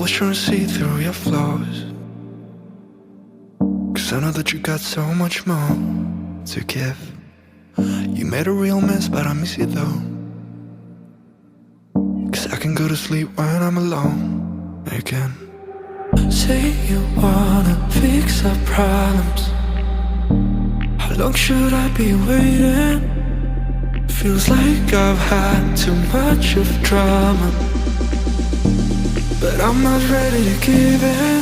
always trying to see through your flaws, 'cause I know that you got so much more to give. You made a real mess, but I miss you though, 'cause I can go to sleep when I'm alone again. Say you wanna fix our problems. How long should I be waiting? Feels like I've had too much of drama, but I'm not ready to give in.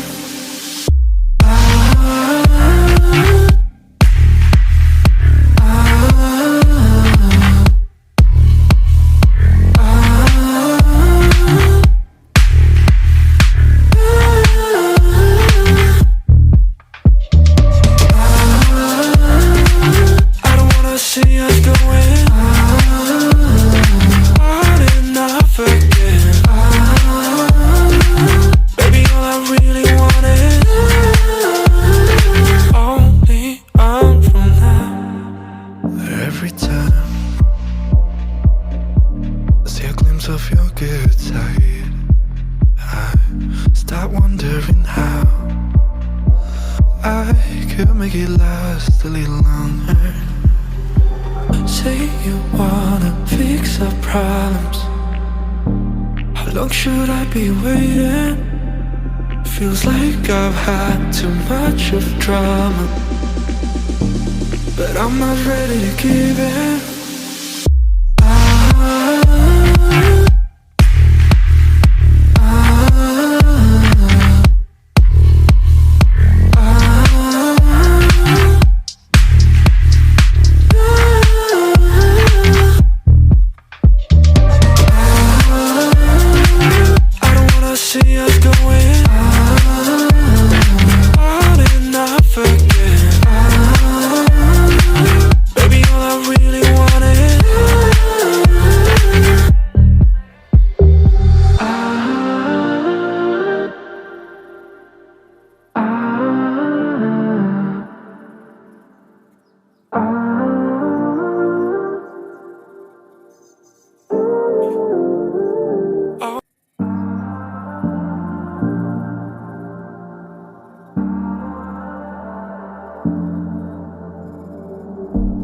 Every time I see a glimpse of your good side, I start wondering how I could make it last a little longer. Say you wanna fix our problems. How long should I be waiting? Feels like I've had too much of drama, but I'm not ready to give in. I don't wanna see us going on and off again. Baby, all I really want is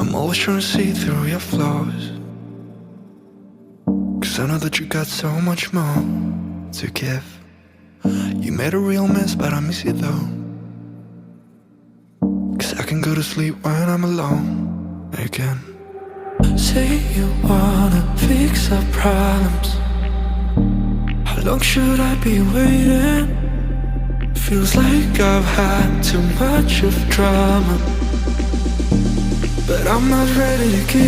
I'm always trying to see through your flaws, 'cause I know that you got so much more to give. You made a real mess, but I miss you though, 'cause I can go to sleep when I'm alone again. Say you wanna fix our problems. How long should I be waiting? Feels like I've had too much of drama, but I'm not ready to give